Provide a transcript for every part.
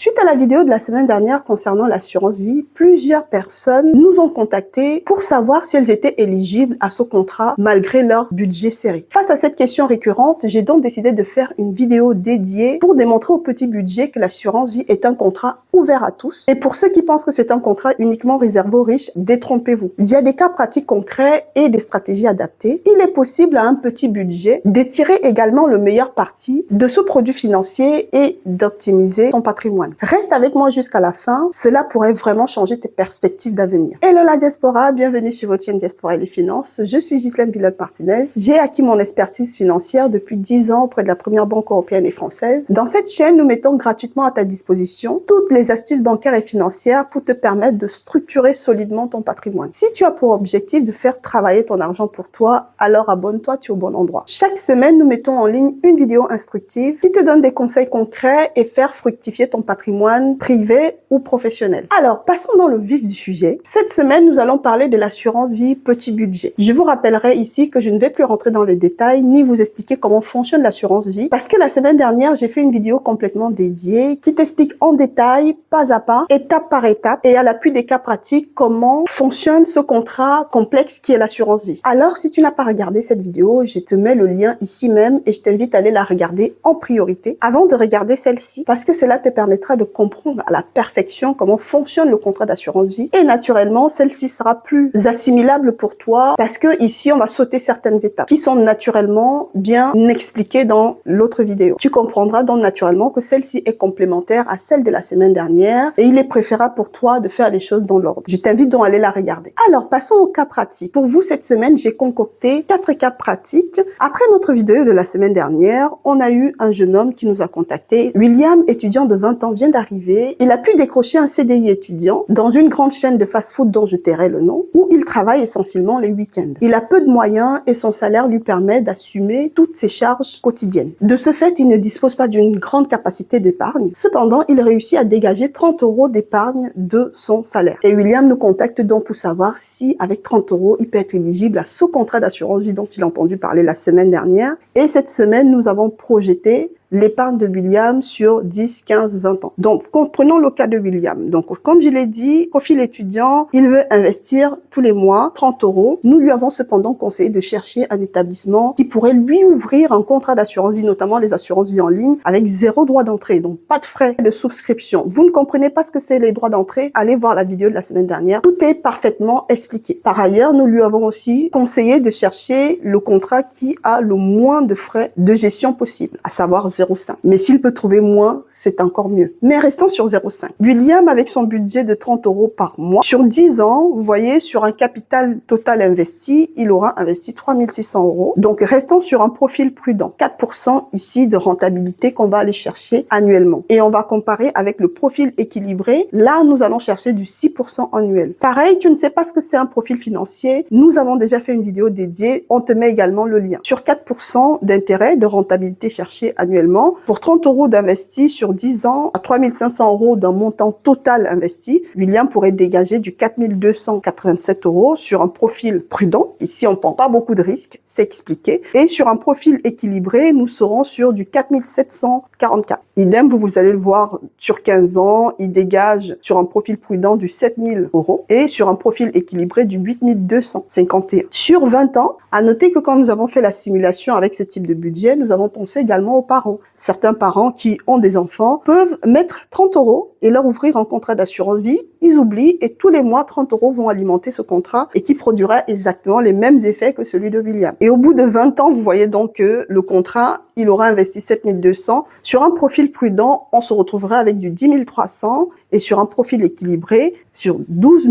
Suite à la vidéo de la semaine dernière concernant l'assurance vie, plusieurs personnes nous ont contactés pour savoir si elles étaient éligibles à ce contrat malgré leur budget serré. Face à cette question récurrente, j'ai donc décidé de faire une vidéo dédiée pour démontrer au petit budget que l'assurance vie est un contrat ouvert à tous. Et pour ceux qui pensent que c'est un contrat uniquement réservé aux riches, détrompez-vous. Il y a des cas pratiques concrets et des stratégies adaptées. Il est possible à un petit budget de tirer également le meilleur parti de ce produit financier et d'optimiser son patrimoine. Reste avec moi jusqu'à la fin, cela pourrait vraiment changer tes perspectives d'avenir. Hello la diaspora, bienvenue sur votre chaîne Diaspora et les Finances. Je suis Ghislaine Billotte-Martinez. J'ai acquis mon expertise financière depuis 10 ans auprès de la première banque européenne et française. Dans cette chaîne, nous mettons gratuitement à ta disposition toutes les astuces bancaires et financières pour te permettre de structurer solidement ton patrimoine. Si tu as pour objectif de faire travailler ton argent pour toi, alors abonne-toi, tu es au bon endroit. Chaque semaine, nous mettons en ligne une vidéo instructive qui te donne des conseils concrets et faire fructifier ton patrimoine privé ou professionnel. Alors, passons dans le vif du sujet. Cette semaine, nous allons parler de l'assurance vie petit budget. Je vous rappellerai ici que je ne vais plus rentrer dans les détails ni vous expliquer comment fonctionne l'assurance vie parce que la semaine dernière, j'ai fait une vidéo complètement dédiée qui t'explique en détail, pas à pas, étape par étape et à l'appui des cas pratiques comment fonctionne ce contrat complexe qui est l'assurance vie. Alors, si tu n'as pas regardé cette vidéo, je te mets le lien ici même et je t'invite à aller la regarder en priorité avant de regarder celle-ci parce que cela te permettra de comprendre à la perfection comment fonctionne le contrat d'assurance vie et naturellement celle-ci sera plus assimilable pour toi parce que ici on va sauter certaines étapes qui sont naturellement bien expliquées dans l'autre vidéo. Tu comprendras donc naturellement que celle-ci est complémentaire à celle de la semaine dernière et il est préférable pour toi de faire les choses dans l'ordre. Je t'invite donc à aller la regarder. Alors passons aux cas pratiques. Pour vous cette semaine j'ai concocté 4 cas pratiques. Après notre vidéo de la semaine dernière, on a eu un jeune homme qui nous a contacté. William, étudiant de 20 ans, vient d'arriver. Il a pu décrocher un CDI étudiant dans une grande chaîne de fast-food dont je tairai le nom, où il travaille essentiellement les week-ends. Il a peu de moyens et son salaire lui permet d'assumer toutes ses charges quotidiennes. De ce fait, il ne dispose pas d'une grande capacité d'épargne. Cependant, il réussit à dégager 30 € d'épargne de son salaire. Et William nous contacte donc pour savoir si, avec 30 €, il peut être éligible à ce contrat d'assurance vie dont il a entendu parler la semaine dernière. Et cette semaine, nous avons projeté l'épargne de William sur 10, 15, 20 ans. Donc, prenons le cas de William. Donc, comme je l'ai dit, profil étudiant, il veut investir tous les mois 30 €. Nous lui avons cependant conseillé de chercher un établissement qui pourrait lui ouvrir un contrat d'assurance vie, notamment les assurances vie en ligne, avec 0 droit d'entrée, donc pas de frais de souscription. Vous ne comprenez pas ce que c'est les droits d'entrée? Allez voir la vidéo de la semaine dernière. Tout est parfaitement expliqué. Par ailleurs, nous lui avons aussi conseillé de chercher le contrat qui a le moins de frais de gestion possible, à savoir 0,5. Mais s'il peut trouver moins, c'est encore mieux. Mais restons sur 0,5. William, avec son budget de 30 € par mois, sur 10 ans, vous voyez, sur un capital total investi, il aura investi 3 600 €. Donc, restons sur un profil prudent. 4% ici de rentabilité qu'on va aller chercher annuellement. Et on va comparer avec le profil équilibré. Là, nous allons chercher du 6% annuel. Pareil, tu ne sais pas ce que c'est un profil financier. Nous avons déjà fait une vidéo dédiée. On te met également le lien. Sur 4% d'intérêt, de rentabilité cherchée annuellement, pour 30 € d'investi sur 10 ans, à 3 500 € d'un montant total investi, William pourrait dégager du 4 287 € sur un profil prudent. Ici, on ne prend pas beaucoup de risques, c'est expliqué. Et sur un profil équilibré, nous serons sur du 4 744. Idem, vous allez le voir, sur 15 ans, il dégage sur un profil prudent du 7 000 € et sur un profil équilibré du 8 251. Sur 20 ans, à noter que quand nous avons fait la simulation avec ce type de budget, nous avons pensé également aux parents. Certains parents qui ont des enfants peuvent mettre 30 € et leur ouvrir un contrat d'assurance vie. Ils oublient et tous les mois, 30 € vont alimenter ce contrat et qui produira exactement les mêmes effets que celui de William. Et au bout de 20 ans, vous voyez donc que le contrat, il aura investi 7 200. Sur un profil prudent, on se retrouvera avec du 10 300 et sur un profil équilibré, sur 12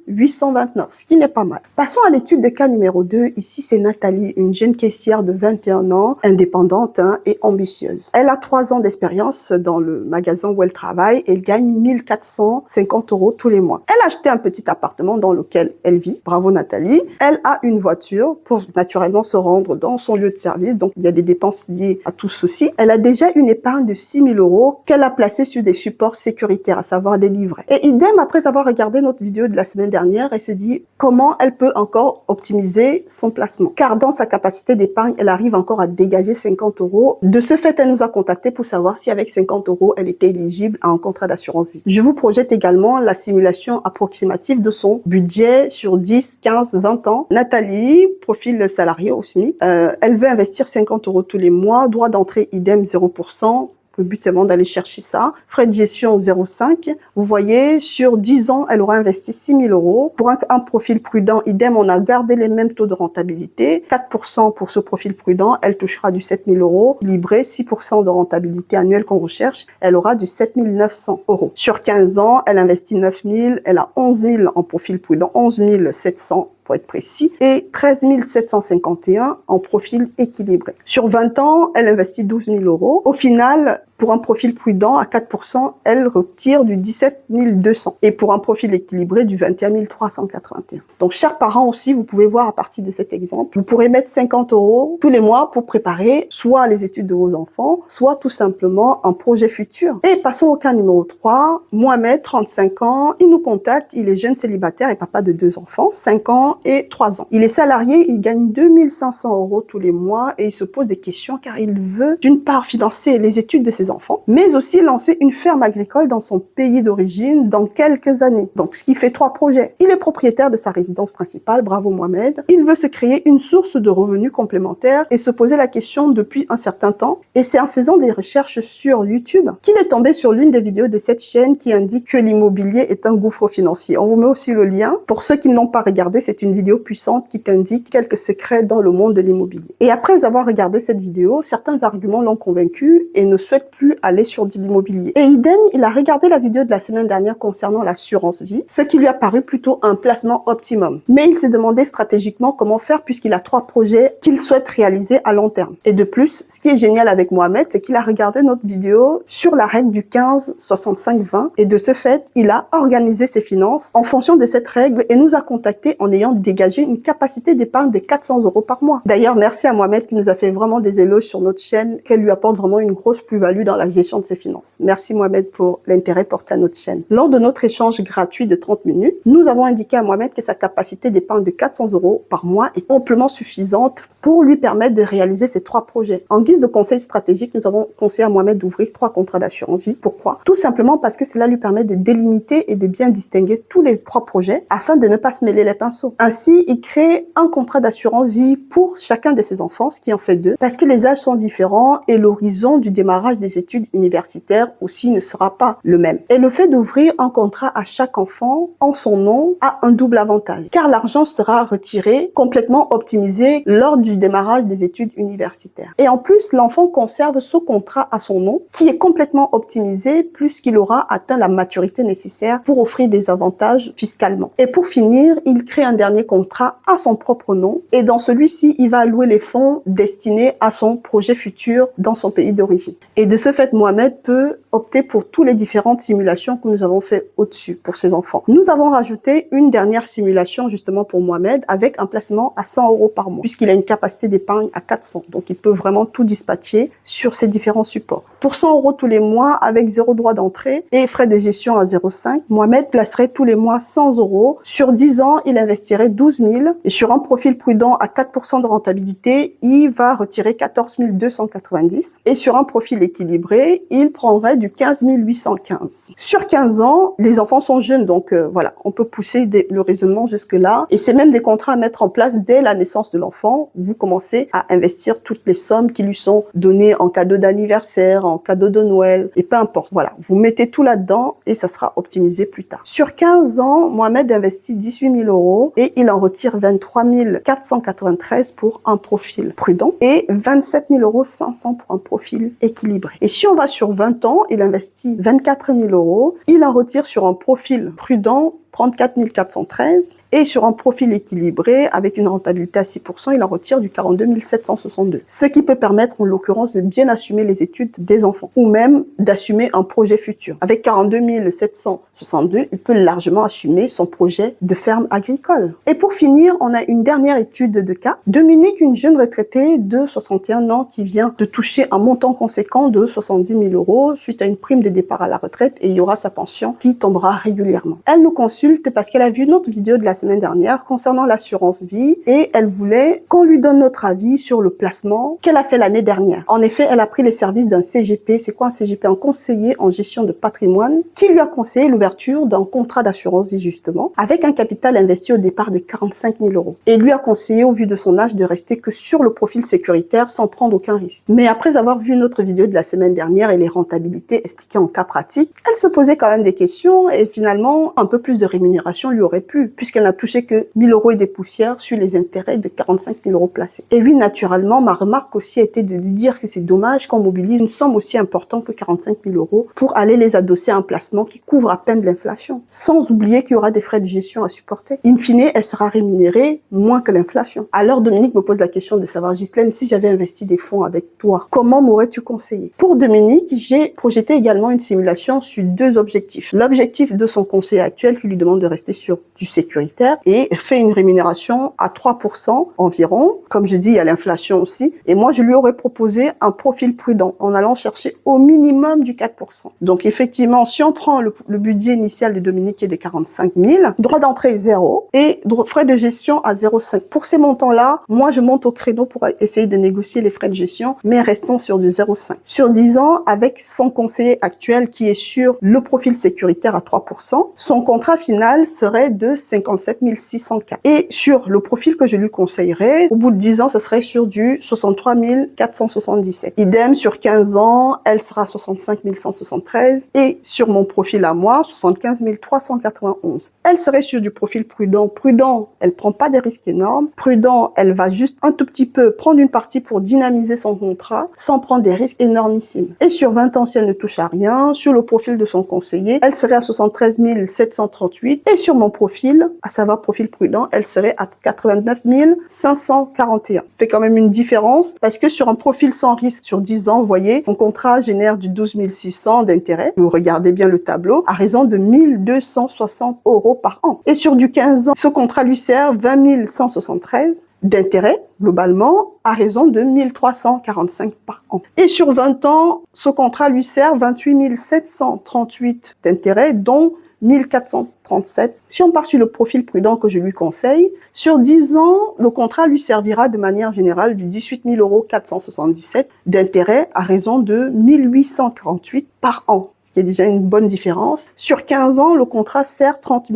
829, ce qui n'est pas mal. Passons à l'étude de cas numéro 2. Ici, c'est Nathalie, une jeune caissière de 21 ans, indépendante et ambitieuse. Elle a 3 ans d'expérience dans le magasin où elle travaille et elle gagne 1450 € tous les mois. Elle a acheté un petit appartement dans lequel elle vit. Bravo Nathalie. Elle a une voiture pour naturellement se rendre dans son lieu de service. Donc, il y a des dépenses liées à tout ceci. Elle a déjà une épargne de 6 000 € qu'elle a placée sur des supports sécuritaires, à savoir des livrets. Et idem, après avoir regardé notre vidéo de la semaine dernière, elle s'est dit comment elle peut encore optimiser son placement. Car dans sa capacité d'épargne, elle arrive encore à dégager 50 €. De ce fait, elle nous a contacté pour savoir si avec 50 €, elle était éligible à un contrat d'assurance vie. Je vous projette également la simulation approximative de son budget sur 10, 15, 20 ans. Nathalie, profil salarié au SMIC, elle veut investir 50 € tous les mois, droit d'entrée idem 0%. Le but, c'est vraiment d'aller chercher ça. Frais de gestion 0,5. Vous voyez, sur 10 ans, elle aura investi 6 000 €. Pour un profil prudent, idem, on a gardé les mêmes taux de rentabilité. 4% pour ce profil prudent, elle touchera du 7 000 €. Livré, 6% de rentabilité annuelle qu'on recherche, elle aura du 7 900 €. Sur 15 ans, elle investit 9 000, elle a 11 000 en profil prudent, 11 700 pour être précis, et 13 751 en profil équilibré. Sur 20 ans, elle investit 12 000 €. Au final, pour un profil prudent, à 4%, elle retire du 17 200. Et pour un profil équilibré, du 21 381. Donc, chers parents aussi, vous pouvez voir à partir de cet exemple, vous pourrez mettre 50 € tous les mois pour préparer soit les études de vos enfants, soit tout simplement un projet futur. Et passons au cas numéro 3. Mohamed, 35 ans, il nous contacte, il est jeune célibataire et papa de 2 enfants, 5 ans et 3 ans. Il est salarié, il gagne 2 500 € tous les mois et il se pose des questions car il veut d'une part financer les études de ses enfants, mais aussi lancer une ferme agricole dans son pays d'origine dans quelques années. Donc, ce qui fait 3 projets. Il est propriétaire de sa résidence principale, bravo Mohamed. Il veut se créer une source de revenus complémentaires et se poser la question depuis un certain temps. Et c'est en faisant des recherches sur YouTube qu'il est tombé sur l'une des vidéos de cette chaîne qui indique que l'immobilier est un gouffre financier. On vous met aussi le lien. Pour ceux qui ne l'ont pas regardé, c'est une vidéo puissante qui t'indique quelques secrets dans le monde de l'immobilier. Et après avoir regardé cette vidéo, certains arguments l'ont convaincu et ne souhaite plus aller sur de l'immobilier. Et idem, il a regardé la vidéo de la semaine dernière concernant l'assurance vie, ce qui lui a paru plutôt un placement optimum. Mais il s'est demandé stratégiquement comment faire puisqu'il a 3 projets qu'il souhaite réaliser à long terme. Et de plus, ce qui est génial avec Mohamed, c'est qu'il a regardé notre vidéo sur la règle du 15-65-20 et de ce fait, il a organisé ses finances en fonction de cette règle et nous a contacté en ayant dégagé une capacité d'épargne de 400 € par mois. D'ailleurs, merci à Mohamed qui nous a fait vraiment des éloges sur notre chaîne, qu'elle lui apporte vraiment une grosse plus-value dans la gestion de ses finances. Merci Mohamed pour l'intérêt porté à notre chaîne. Lors de notre échange gratuit de 30 minutes, nous avons indiqué à Mohamed que sa capacité d'épargne de 400 € par mois est amplement suffisante pour lui permettre de réaliser ses 3 projets. En guise de conseil stratégique, nous avons conseillé à Mohamed d'ouvrir 3 contrats d'assurance vie. Pourquoi? Tout simplement parce que cela lui permet de délimiter et de bien distinguer tous les 3 projets afin de ne pas se mêler les pinceaux. Ainsi, il crée un contrat d'assurance vie pour chacun de ses enfants, ce qui en fait 2, parce que les âges sont différents et l'horizon du démarrage des études universitaires aussi ne sera pas le même. Et le fait d'ouvrir un contrat à chaque enfant en son nom a un double avantage, car l'argent sera retiré, complètement optimisé lors du démarrage des études universitaires. Et en plus, l'enfant conserve ce contrat à son nom, qui est complètement optimisé puisqu'il aura atteint la maturité nécessaire pour offrir des avantages fiscalement. Et pour finir, il crée un dernier contrat à son propre nom et dans celui-ci, il va allouer les fonds destinés à son projet futur dans son pays d'origine. Et de ce fait, Mohamed peut opter pour toutes les différentes simulations que nous avons fait au-dessus pour ses enfants. Nous avons rajouté une dernière simulation justement pour Mohamed avec un placement à 100 € par mois puisqu'il a une capacité d'épargne à 400. Donc, il peut vraiment tout dispatcher sur ces différents supports. Pour 100 € tous les mois avec 0 droit d'entrée et frais de gestion à 0,5, Mohamed placerait tous les mois 100 €. Sur 10 ans, il investirait 12 000 et sur un profil prudent à 4% de rentabilité, il va retirer 14 290 et sur un profil équilibré, il prendrait du 15 815. Sur 15 ans, les enfants sont jeunes, donc voilà, on peut pousser le raisonnement jusque-là et c'est même des contrats à mettre en place dès la naissance de l'enfant. Vous commencez à investir toutes les sommes qui lui sont données en cadeau d'anniversaire, en cadeau de Noël et peu importe. Voilà, vous mettez tout là-dedans et ça sera optimisé plus tard. Sur 15 ans, Mohamed investit 18 000 € et il en retire 23 493 pour un profil prudent et 27 500 € pour un profil équilibré. Et si on va sur 20 ans, il investit 24 000 €, il en retire sur un profil prudent 34 413. Et sur un profil équilibré, avec une rentabilité à 6%, il en retire du 42 762. Ce qui peut permettre, en l'occurrence, de bien assumer les études des enfants, ou même d'assumer un projet futur. Avec 42 762, il peut largement assumer son projet de ferme agricole. Et pour finir, on a une dernière étude de cas. Dominique, une jeune retraitée de 61 ans qui vient de toucher un montant conséquent de 70 000 euros suite à une prime de départ à la retraite, et il y aura sa pension qui tombera régulièrement. Elle nous consulte parce qu'elle a vu notre vidéo de la semaine dernière concernant l'assurance vie et elle voulait qu'on lui donne notre avis sur le placement qu'elle a fait l'année dernière. En effet, elle a pris les services d'un CGP. C'est quoi un CGP? Un conseiller en gestion de patrimoine qui lui a conseillé l'ouverture d'un contrat d'assurance vie justement avec un capital investi au départ de 45 000 euros. Et lui a conseillé au vu de son âge de rester que sur le profil sécuritaire sans prendre aucun risque. Mais après avoir vu notre vidéo de la semaine dernière et les rentabilités expliquées en cas pratique, elle se posait quand même des questions et finalement un peu plus de rémunération lui aurait plu puisqu'elle n'a touché que 1 000 euros et des poussières sur les intérêts de 45 000 euros placés. Et oui, naturellement, ma remarque aussi a été de lui dire que c'est dommage qu'on mobilise une somme aussi importante que 45 000 euros pour aller les adosser à un placement qui couvre à peine l'inflation. Sans oublier qu'il y aura des frais de gestion à supporter. In fine, elle sera rémunérée moins que l'inflation. Alors Dominique me pose la question de savoir, Ghislaine, si j'avais investi des fonds avec toi, comment m'aurais-tu conseillé? Pour Dominique, j'ai projeté également une simulation sur deux objectifs. L'objectif de son conseiller actuel qui lui demande de rester sur du sécuritaire et fait une rémunération à 3% environ. Comme je dis, il y a l'inflation aussi. Et moi, je lui aurais proposé un profil prudent en allant chercher au minimum du 4%. Donc, effectivement, si on prend le budget initial de Dominique qui est de 45 000, droit d'entrée 0 et frais de gestion à 0,5. Pour ces montants-là, moi, je monte au créneau pour essayer de négocier les frais de gestion, mais restons sur du 0,5. Sur 10 ans, avec son conseiller actuel qui est sur le profil sécuritaire à 3%, son contrat final serait de 57 604. Et sur le profil que je lui conseillerais, au bout de 10 ans, ce serait sur du 63 477. Idem, sur 15 ans, elle sera 65 173. Et sur mon profil à moi, 75 391. Elle serait sur du profil prudent. Prudent, elle prend pas des risques énormes. Prudent, elle va juste un tout petit peu prendre une partie pour dynamiser son contrat sans prendre des risques énormissimes. Et sur 20 ans, si elle ne touche à rien, sur le profil de son conseiller, elle serait à 73 738. Et sur mon profil, à savoir profil prudent, elle serait à 89 541. Fait quand même une différence parce que sur un profil sans risque sur 10 ans, vous voyez, mon contrat génère du 12 600 d'intérêt. Vous regardez bien le tableau, à raison de 1 260 euros par an. Et sur du 15 ans, ce contrat lui sert 20 173 d'intérêt, globalement, à raison de 1 345 par an. Et sur 20 ans, ce contrat lui sert 28 738 d'intérêt, dont 1437. Si on part sur le profil prudent que je lui conseille, sur 10 ans, le contrat lui servira de manière générale du 18 477 d'intérêt à raison de 1848 par an, ce qui est déjà une bonne différence. Sur 15 ans, le contrat sert 30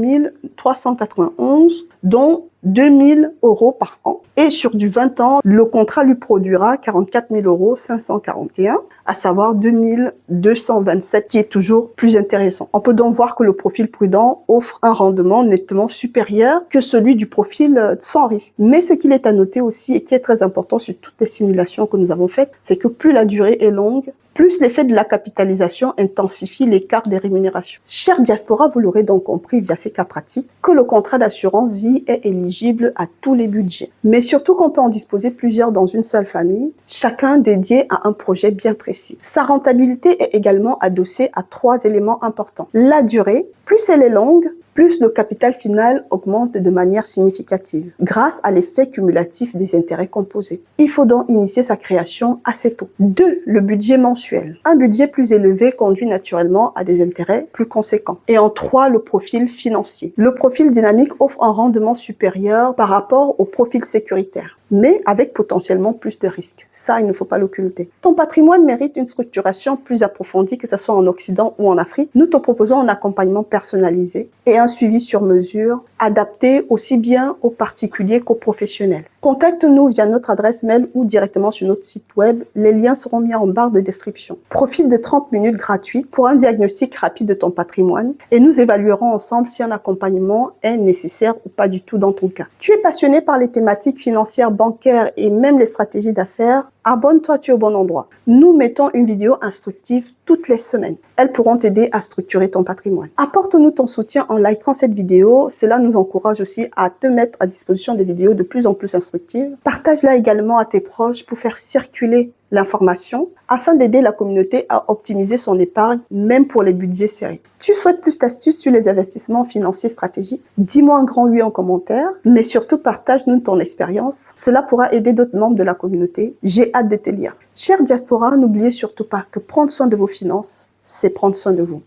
391, dont 2 000 euros par an. Et sur du 20 ans, le contrat lui produira 44 541, à savoir 2 227, qui est toujours plus intéressant. On peut donc voir que le profil prudent offre un rendement nettement supérieur que celui du profil sans risque. Mais ce qu'il est à noter aussi et qui est très important sur toutes les simulations que nous avons faites, c'est que plus la durée est longue, plus l'effet de la capitalisation intensifie l'écart des rémunérations. Chère diaspora, vous l'aurez donc compris via ces cas pratiques que le contrat d'assurance vie est éligible à tous les budgets. Mais surtout qu'on peut en disposer plusieurs dans une seule famille, chacun dédié à un projet bien précis. Sa rentabilité est également adossée à 3 éléments importants. La durée, plus elle est longue, plus le capital final augmente de manière significative, grâce à l'effet cumulatif des intérêts composés. Il faut donc initier sa création assez tôt. 2. Le budget mensuel. Un budget plus élevé conduit naturellement à des intérêts plus conséquents. Et en 3, le profil financier. Le profil dynamique offre un rendement supérieur par rapport au profil sécuritaire, mais avec potentiellement plus de risques. Ça, il ne faut pas l'occulter. Ton patrimoine mérite une structuration plus approfondie, que ce soit en Occident ou en Afrique. Nous te proposons un accompagnement personnalisé et un suivi sur mesure, adapté aussi bien aux particuliers qu'aux professionnels. Contacte-nous via notre adresse mail ou directement sur notre site web. Les liens seront mis en barre de description. Profite de 30 minutes gratuites pour un diagnostic rapide de ton patrimoine et nous évaluerons ensemble si un accompagnement est nécessaire ou pas du tout dans ton cas. Tu es passionné par les thématiques financières bancaires et même les stratégies d'affaires, abonne-toi, tu es au bon endroit. Nous mettons une vidéo instructive toutes les semaines. Elles pourront t'aider à structurer ton patrimoine. Apporte-nous ton soutien en likant cette vidéo. Cela nous encourage aussi à te mettre à disposition des vidéos de plus en plus instructives. Partage-la également à tes proches pour faire circuler l'information afin d'aider la communauté à optimiser son épargne, même pour les budgets serrés. Tu souhaites plus d'astuces sur les investissements financiers stratégiques? Dis-moi un grand oui en commentaire, mais surtout partage-nous ton expérience. Cela pourra aider d'autres membres de la communauté. J'ai hâte de te lire. Chère diaspora, n'oubliez surtout pas que prendre soin de vos finances, c'est prendre soin de vous.